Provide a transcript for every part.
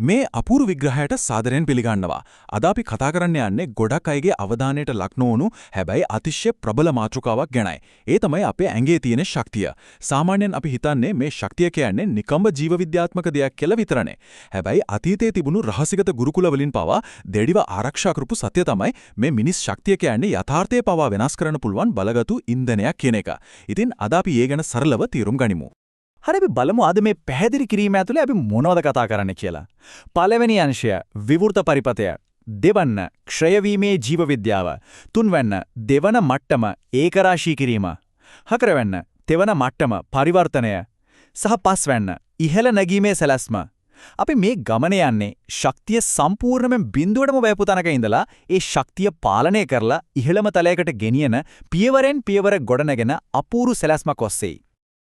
මේ අපූර්ව විග්‍රහයට සාදරයෙන් පිළිගන්නවා. අද අපි කතා කරන්න යන්නේ ගොඩක් අයගේ අවධානයට ලක් නොවුණු හැබැයි අතිශය ප්‍රබල මාතෘකාවක් ගැනයි. ඒ තමයි අපේ ඇඟේ තියෙන ශක්තිය. සාමාන්‍යයෙන් අපි හිතන්නේ මේ ශක්තිය කියන්නේ නිකම්ම ජීව විද්‍යාත්මක දෙයක් කියලා විතරනේ. හැබැයි අතීතයේ තිබුණු රහසිගත ගුරුකුල වලින් පවා දෙඩිව ආරක්ෂා කරපු සත්‍ය තමයි මේ මිනිස් ශක්තිය කියන්නේ යථාර්ථය පවා වෙනස් කරන්න පුළුවන් බලගතු ඉන්ධනයක් කියන එක. ඉතින් අද අපි ඒ ගැන සරලව තීරුම් ගනිමු. හරි අපි බලමු අද මේ පැහැදිලි කිරීම ඇතුලේ අපි මොනවද කතා කරන්නේ කියලා. පළවෙනි අංශය විවෘත පරිපතය. දෙවන්න ක්ෂය වීමේ ජීව විද්‍යාව. තුන්වැන්න දෙවන මට්ටම ඒකරාශී කිරීම. හතරවැන්න තෙවන මට්ටම පරිවර්තනය. සහ පස්වැන්න ඉහළ නැගීමේ සැලැස්ම. අපි මේ ගමන යන්නේ ශක්තිය සම්පූර්ණයෙන්ම බිඳුවටම වැයපු තැනක ඉඳලා ඒ ශක්තිය පාලනය කරලා ඉහළම තලයකට ගෙනියන පියවරෙන් පියවර ගොඩනගෙන අපූර්ව සැලැස්මක් ඔස්සේ.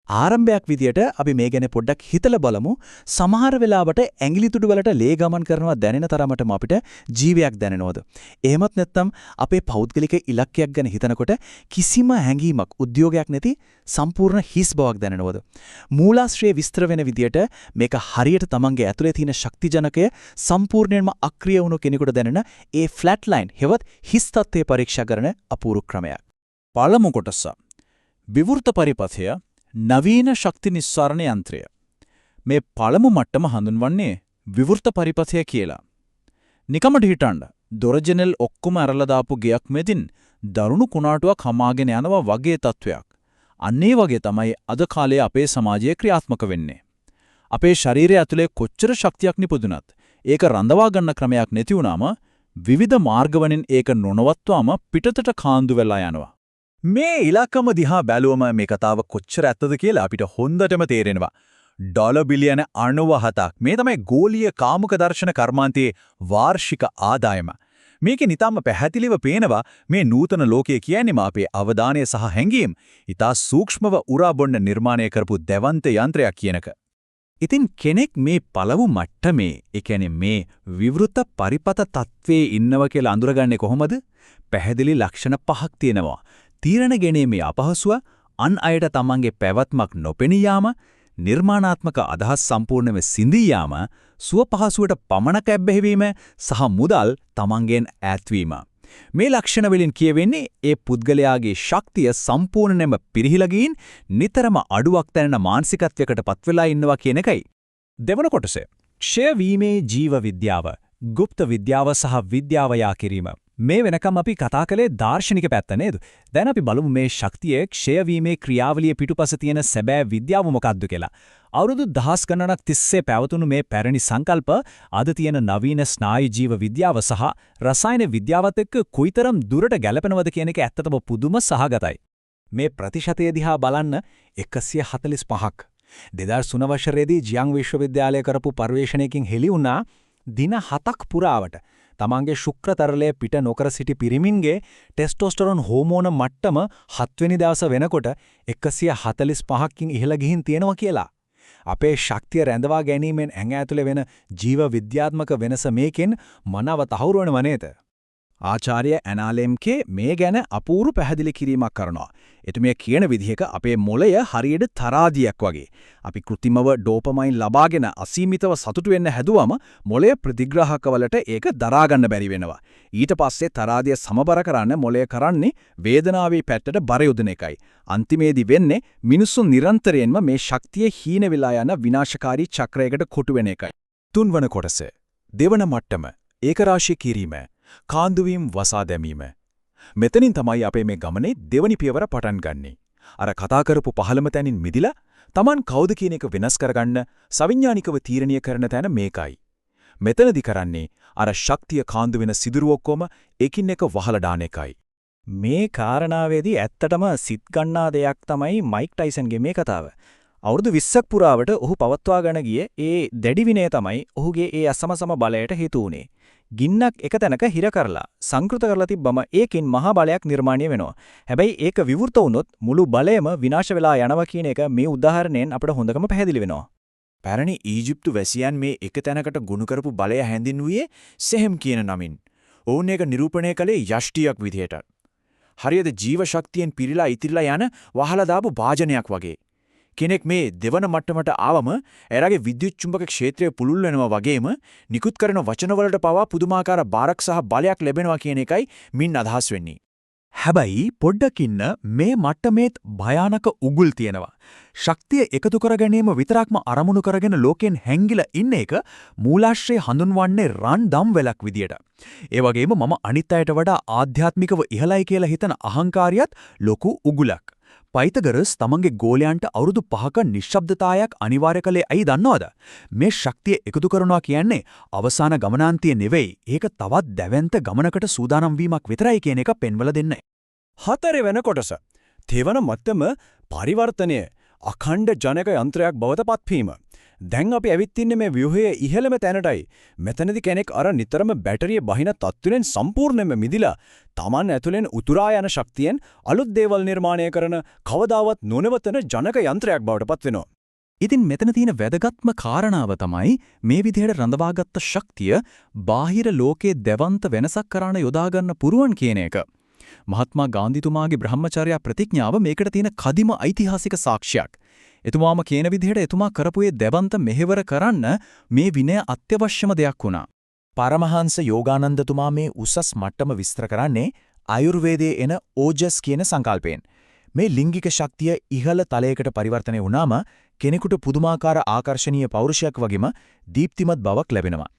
ආරම්භයක් විදියට අපි මේ ගැන පොඩ්ඩක් හිතලා බලමු. සමහර වෙලාවට ඇඟිලි තුඩු වලට ලේ ගමන් කරනවා දැනෙන තරමටම අපිට ජීවයක් දැනෙනවද? එහෙමත් නැත්නම් අපේ පෞද්ගලික ඉලක්කයක් ගැන හිතනකොට කිසිම හැඟීමක් උද්‍යෝගයක් නැති සම්පූර්ණ හිස් බවක් දැනෙනවද? මූලාශ්‍රයේ විස්තර වෙන විදියට මේක හරියට තමන්ගේ ඇතුලේ තියෙන ශක්තිජනකය සම්පූර්ණයෙන්ම අක්‍රිය වුණු කෙනෙකුට දැනෙන ඒ ෆ්ලැට් ලයින් හෙවත් හිස් තත්ත්වය පරීක්ෂා කරන අපූර්ව ක්‍රමයක්. පළමු කොටස විවෘත පරිපථය නවීන ශක්ති නිස්සාරණ යන්ත්‍රය. මේ පළමු මට්ටම හඳුන්වන්නේ විවෘත පරිපථය කියලා. නිකමට හිටන්න දොරජනෙල් ඔක්කොම අරලා දාපු ගෙයක් මෙදින් දරුණු කුණාටුවක් හමාගෙන යනවා වගේ තත්වයක්. අන්න ඒ වගේ තමයි අද කාලේ අපේ සමාජයේ ක්‍රියාත්මක වෙන්නේ. අපේ ශරීරය ඇතුලේ කොච්චර ශක්තියක් නිපදුනත් ඒක රඳවා ගන්න ක්‍රමයක් නැති වුනාම විවිධ මාර්ගවලින් ඒක නොනවත්වාම පිටතට කාන්දු වෙලා යනවා. මේ ඉලක්කම දිහා බැලුවම මේ කතාව කොච්චර ඇත්තද කියලා අපිට හොඳටම තේරෙනවා. ඩොලර් බිලියන 97ක් මේ තමයි ගෝලීය කාමුක දර්ශන කර්මාන්තයේ වාර්ෂික ආදායම. මේකේ නිතාම පැහැදිලිව පේනවා මේ නූතන ලෝකයේ කියන්නේ අපේ අවධානය සහ හැඟීම් ඉතා සූක්ෂමව උරා බොන්න නිර්මාණය කරපු දෙවන්ත යන්ත්‍රයක් කියනක. ඉතින් කෙනෙක් මේ පළමු මට්ටමේ, ඒ කියන්නේ මේ විවෘත පරිපත තත්වයේ ඉන්නව කියලා අඳුරගන්නේ කොහොමද? පැහැදිලි ලක්ෂණ 5ක් තියෙනවා. තීරණ ගැනීමේ අපහසුව, අන් අයට තමන්ගේ පැවැත්මක් නොපෙනී යාම, නිර්මාණාත්මක අදහස් සම්පූර්ණයෙන්ම සිඳී යාම, සුව පහසුවට පමණක් ඇබ්බැහිවීම සහ මුදල් තමන්ගෙන් ඈත්වීම. මේ ලක්ෂණ වලින් කියවෙන්නේ ඒ පුද්ගලයාගේ ශක්තිය සම්පූර්ණයෙන්ම පිරිහිලා ගින් නිතරම අඩුවක් දැනෙන මානසිකත්වයකට පත් වෙලා ඉන්නවා කියන එකයි. දෙවන කොටසේ ක්ෂය වීමේ ජීව විද්‍යාව, গুপ্ত විද්‍යාව සහ විද්‍යාව යා කිරීම. මේ වෙනකම් අපි කතා කළේ දාර්ශනික පැත්ත නේද? දැන් අපි බලමු මේ ශක්තියේ ක්ෂය වීමේ ක්‍රියාවලිය පිටුපස තියෙන සැබෑ විද්‍යාව මොකක්ද කියලා. අවුරුදු දහස් ගණනක් තිස්සේ පැවතුණු මේ පැරණි සංකල්ප අද තියෙන නවීන ස්නායු ජීව විද්‍යාව සහ රසායන විද්‍යාවත් එක්ක කොයිතරම් දුරට ගැලපෙනවද කියන එක ඇත්තටම පුදුම සහගතයි. මේ ප්‍රතිශතය දිහා බලන්න 145ක්. 2003 වසරේදී ජියං විශ්වවිද්‍යාලය කරපු පර්යේෂණයකින් හෙළි වුණා දින 7ක් පුරාවට තමන්ගේ ශුක්‍රතරලය පිට නොකර සිටි පිරිමින්ගේ ටෙස්ටෝස්ටරෝන් හෝමෝන මට්ටම 7 වෙනි දවස වෙනකොට 145කින් ඉහළ ගිහින් තියෙනවා කියලා. අපේ ශක්තිය රැඳවා ගැනීමෙන් ඇඟ ඇතුලේ වෙන ජීව විද්‍යාත්මක වෙනස මේකෙන් මනව තහවුරු වෙනව නේද? ආචාර්ය ඇනාලෙම්කේ මේ ගැන අපූර්ව පැහැදිලි කිරීමක් කරනවා. එතුමිය කියන විදිහක අපේ මොළය හරියට තරාදියක් වගේ. අපි කෘත්‍රිමව ඩෝපමයින් ලබාගෙන අසීමිතව සතුටු වෙන්න හැදුවම මොළය ප්‍රතිග්‍රාහකවලට ඒක දරා ගන්න බැරි වෙනවා. ඊට පස්සේ තරාදිය සමබර කරන්න මොළය කරන්නේ වේදනාවේ පැත්තට බර යොදන එකයි. අන්තිමේදී වෙන්නේ මිනිසුන් නිරන්තරයෙන්ම මේ ශක්තිය හීන වෙලා යන විනාශකාරී චක්‍රයකට කොටු වෙන එකයි. තුන්වන කොටස දෙවන මට්ටම ඒකරාශී කිරීම. කාන්දුවීම් වසා දැමීම. මෙතනින් තමයි අපේ මේ ගමනේ දෙවනි පියවර පටන් ගන්නෙ. අර කතා කරපු පහළම තැනින් මිදිලා Taman කවුද කියන එක වෙනස් කරගන්න සවිඥානිකව තීරණය කරන තැන මේකයි. මෙතනදි කරන්නේ අර ශක්තිය කාන්දු වෙන සිදුරු ඔක්කොම එකින් එක වහලා දාන එකයි. මේ කාරණාවේදී ඇත්තටම සිත් ගන්නා දෙයක් තමයි මයික් ටයිසන්ගේ මේ කතාව. අවුරුදු 20ක් පුරාවට ඔහු පවත්වාගෙන ගියේ ඒ දැඩි විනය තමයි ඔහුගේ ඒ අසමසම බලයට හේතු වුනේ. ගින්නක් එක තැනක හිර කරලා සංකෘත කරලා තිබ්බම ඒකෙන් මහා බලයක් නිර්මාණය වෙනවා. හැබැයි ඒක විවෘත වුණොත් මුළු බලයම විනාශ වෙලා යනවා කියන එක මේ උදාහරණයෙන් අපිට හොඳටම පැහැදිලි වෙනවා. පැරණි ඊජිප්තු වැසියන් මේ එක තැනකට ගොනු කරපු බලය හැඳින්වුවේ සෙහෙම් කියන නමින්. ඔවුන් ඒක නිරූපණය කළේ යෂ්ටියක් විදියට. හරියට ජීව ශක්තියෙන් පිරීලා ඉතිරිලා යන වහලා දාපු වාජනයක් වගේ. කෙනෙක් මේ දෙවන මට්ටමට ආවම එයාගේ විද්‍යුත් චුම්බක ක්ෂේත්‍රය පුළුල් වෙනවා වගේම නිකුත් කරන වචන වලට පවා පුදුමාකාර බාරක් සහ බලයක් ලැබෙනවා කියන එකයි මින් අදහස් වෙන්නේ. හැබැයි පොඩ්ඩකින්න මේ මට්ටමේත් භයානක උගුල් තියෙනවා. ශක්තිය එකතු කර ගැනීම විතරක්ම අරමුණු කරගෙන ලෝකෙන් හැංගිලා ඉන්න එක මූලාශ්‍රය හඳුන්වන්නේ රන් දම් වෙලක් විදියට. ඒ වගේම මම අනිත් අයට වඩා ආධ්‍යාත්මිකව ඉහළයි කියලා හිතන අහංකාරියත් ලොකු උගුලක්. පයිතගරස් තමන්ගේ ගෝලයන්ට අවුරුදු 5ක නිශ්ශබ්දතාවයක් අනිවාර්ය කළේ ඇයි දන්නවද? මේ ශක්තිය එකතු කරනවා කියන්නේ අවසාන ගමනාන්තිය නෙවෙයි. ඒක තවත් දැවැන්ත ගමනකට සූදානම් වීමක් විතරයි කියන එක පෙන්වලා දෙන්නේ. 4 වෙන කොටස. තෙවන මට්ටම පරිවර්තනය අඛණ්ඩ ජනක යන්ත්‍රයක් බවට පත්වීම. දැන් අපි ඇවිත් ඉන්නේ මේ ව්‍යුහයේ ඉහළම තැනටයි. මෙතනදී කෙනෙක් අර නිතරම බැටරිය බහින තත්ත්වෙන් සම්පූර්ණයෙන්ම මිදිලා Taman ඇතුලෙන් උතුරා යන ශක්තියෙන් අලුත් දේවල් නිර්මාණය කරන කවදාවත් නොනවතන ජනක යන්ත්‍රයක් බවට පත් වෙනවා. ඉතින් මෙතන තියෙන වැදගත්ම කාරණාව තමයි මේ විදිහට රඳවාගත්ත ශක්තිය බාහිර ලෝකයේ දැවන්ත වෙනසක් කරන්න යොදා ගන්න පුරුවන් කියන එක. මහත්මා ගාන්ධිතුමාගේ බ්‍රහ්මචර්යා ප්‍රතිඥාව මේකට තියෙන කදිම ඓතිහාසික සාක්ෂියක්. එතුමාම කියන විදිහට එතුමා කරපු ඒ දැවන්ත මෙහෙවර කරන්න මේ විනය අත්‍යවශ්‍යම දෙයක් වුණා. පරමහංස යෝගානන්දතුමා මේ උසස් මට්ටම විස්තර කරන්නේ ආයුර්වේදයේ එන ඕජස් කියන සංකල්පයෙන්. මේ ලිංගික ශක්තිය ඉහළ තලයකට පරිවර්තනය වුණාම කෙනෙකුට පුදුමාකාර ආකර්ශනීය පෞරුෂයක් වගේම දීප්තිමත් බවක් ලැබෙනවා.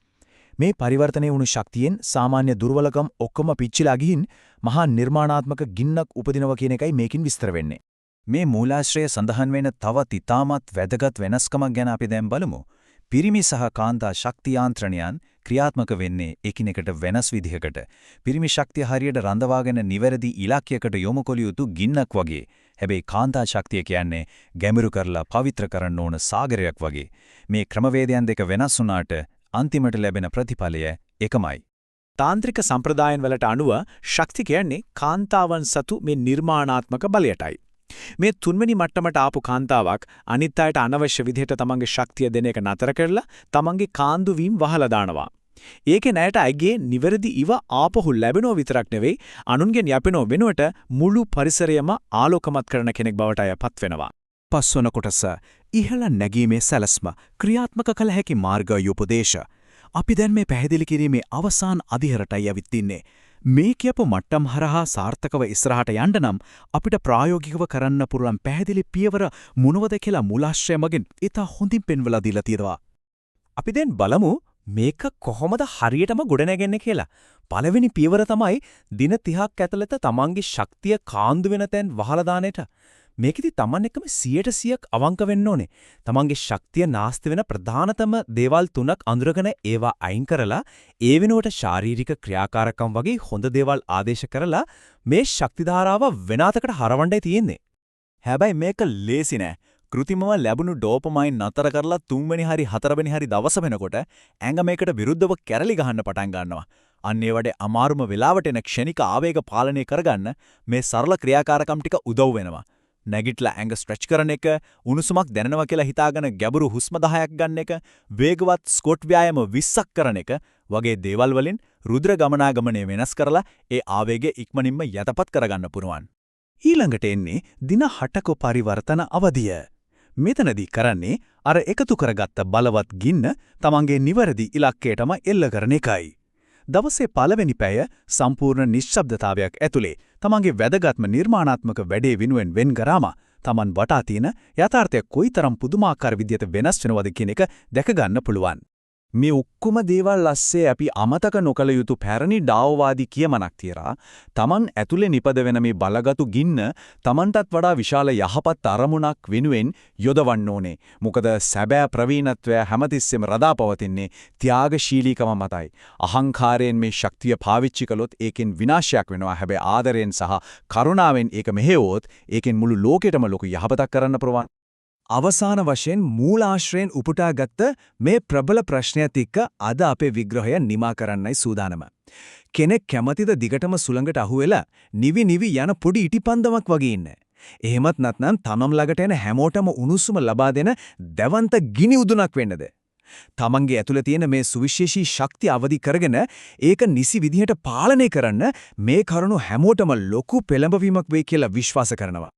මේ පරිවර්තනය වුණු ශක්තියෙන් සාමාන්‍ය දුර්වලකම් ඔක්කොම පිච්චිලා ගිහින් මහා නිර්මාණාත්මක ගින්නක් උපදිනවා කියන එකයි මේකින් විස්තර වෙන්නේ. මේ මූලාශ්‍රය සඳහන් වෙන තවත් ඉතාමත් වැදගත් වෙනස්කමක් ගැන අපි දැන් බලමු. පිරිමි සහ කාන්තා ශක්ති යාන්ත්‍රණයන් ක්‍රියාත්මක වෙන්නේ එකිනෙකට වෙනස් විදිහකට. පිරිමි ශක්තිය හරියට රඳවාගෙන නිවැරදි ඉලක්කයකට යොමු කළ යුතු ගින්නක් වගේ. හැබැයි කාන්තා ශක්තිය කියන්නේ ගැඹුරු කරලා පවිත්‍ර කරන්න ඕන සාගරයක් වගේ. මේ ක්‍රමවේදයන් දෙක වෙනස් වුණාට අන්තිමට ලැබෙන ප්‍රතිඵලය එකමයි. තාන්ත්‍රික සම්ප්‍රදායන් වලට අනුව ශක්ති කියන්නේ කාන්තාවන් සතු මේ නිර්මාණාත්මක බලයටයි. මේ තුන්වෙනි මට්ටමට ආපු කාන්තාවක් අනිත් අයට අනවශ්‍ය විදිහට තමන්ගේ ශක්තිය දෙන එක නතර කරලා තමන්ගේ කාන්දු වීම වහලා දානවා. ඒකේ ණයට අයගේ නිවැරදි ඉව ආපහු ලැබෙනව විතරක් නෙවෙයි අනුන්ගෙන් යැපෙනව වෙනුවට මුළු පරිසරයම ආලෝකමත් කරන කෙනෙක් බවට අයපත් වෙනවා. පස්වන කොටස ඉහළ නැගීමේ සැලැස්ම ක්‍රියාත්මක කළ හැකි මාර්ග උපදේශ. අපි දැන් මේ පැහැදිලි කිරීමේ අවසාන අධිහරටයි යවිත් ඉන්නේ. මේ කියපු මට්ටම් හරහා සාර්ථකව ඉස්සරහට යන්න නම් අපිට ප්‍රායෝගිකව කරන්න පුළුවන් පැහැදිලි පියවර මොනවද කියලා මූලාශ්‍රය මගින් ඉතා හොඳින් පෙන්වලා දීලා තියෙනවා. අපි දැන් බලමු මේක කොහොමද හරියටම ගොඩනැගෙන්නේ කියලා. පළවෙනි පියවර තමයි දින 30ක් ඇතුළත තමන්ගේ ශක්තිය කාන්දු වෙන තැන් වහලා දාන එක. මේකෙදි තමන් එක්කම 100%ක් අවංක වෙන්න ඕනේ. තමන්ගේ ශක්තිය නාස්ති වෙන ප්‍රධානතම දේවල් 3ක් අඳුරගෙන ඒවා අයින් කරලා ඒ වෙනුවට ශාරීරික ක්‍රියාකාරකම් වගේ හොඳ දේවල් ආදේශ කරලා මේ ශක්ති ධාරාව වෙනාතකට හරවන්නයි තියෙන්නේ. හැබැයි මේක ලේසි නෑ. කෘතිමව ලැබුණු ඩෝපමයින් නතර කරලා 3 වෙනි හරි 4 වෙනි හරි දවස වෙනකොට ඇඟ මේකට විරුද්ධව කැරලි ගහන්න පටන් ගන්නවා. අන්න ඒ වගේ අමාරුම වෙලාවට එන ක්ෂණික ආවේග පාලනය කරගන්න මේ සරල ක්‍රියාකාරකම් ටික උදව් වෙනවා. නැගිටලා ඇඟ ස්ට්‍රෙච් කරන එක, උණුසුමක් දැනෙනවා කියලා හිතාගෙන ගැඹුරු හුස්ම 10ක් ගන්න එක, වේගවත් ස්කොට් ව්‍යායාම 20ක් කරන එක වගේ දේවල් වලින් රුධිර ගමනාගමනය වෙනස් කරලා ඒ ආවේගය ඉක්මනින්ම යටපත් කරගන්න පුරුවන්. ඊළඟට එන්නේ දින 8ක පරිවර්තන අවධිය. මෙතනදී කරන්නේ අර එකතු කරගත්ත බලවත් ගින්න තමන්ගේ නිවැරදි ඉලක්කයටම එල්ල කරන එකයි. දවසේ පළවෙනි පැය සම්පූර්ණ නිශ්ශබ්දතාවයක් ඇතුලේ තමන්ගේ වැදගත්ම නිර්මාණාත්මක වැඩේ වෙනුවෙන් වෙන් කරාම තමන් වටා තියෙන යථාර්ථය කොයිතරම් පුදුමාකාර විදියට වෙනස් වෙනවද කියන එක දැක ගන්න පුළුවන්. මේ ඔක්කොම දේවල් ඇස්සේ අපි අමතක නොකළ යුතු පැරණි ඩාවෝවාදී කියමනක් තියලා තමන් ඇතුලේ නිපද වෙන මේ බලගතු ගින්න තමන්ටත් වඩා විශාල යහපත් අරමුණක් වෙනුවෙන් යොදවන්න ඕනේ. මොකද සැබෑ ප්‍රවීණත්වය හැමතිස්සෙම රඳාපවතින්නේ ත්‍යාගශීලීකම මතයි. අහංකාරයෙන් මේ ශක්තිය පාවිච්චි කළොත් ඒකෙන් විනාශයක් වෙනවා. හැබැයි ආදරයෙන් සහ කරුණාවෙන් ඒක මෙහෙවුවොත් ඒකෙන් මුළු ලෝකෙටම ලොකු යහපතක් කරන්න පුළුවන්. අවසාන වශයෙන් මූලාශ්‍රයෙන් උපුටාගත්ත මේ ප්‍රබල ප්‍රශ්නයත් එක්ක අද අපේ විග්‍රහය නිමා කරන්නයි සූදානම. කෙනෙක් කැමතිද දිගටම සුළඟට අහුවෙලා නිවි යන පොඩි ඉටිපන්දමක් වගේ ඉන්න. එහෙමත් නැත්නම් තමම් ළඟට එන හැමෝටම උණුසුම ලබා දෙන දැවන්ත ගිනි උදුනක් වෙන්නද? තමන්ගේ ඇතුළේ තියෙන මේ සුවිශේෂී ශක්තිය අවදි කරගෙන ඒක නිසි විදිහට පාලනය කරන්න මේ කරුණු හැමෝටම ලොකු පෙළඹවීමක් වෙයි කියලා විශ්වාස කරනවා.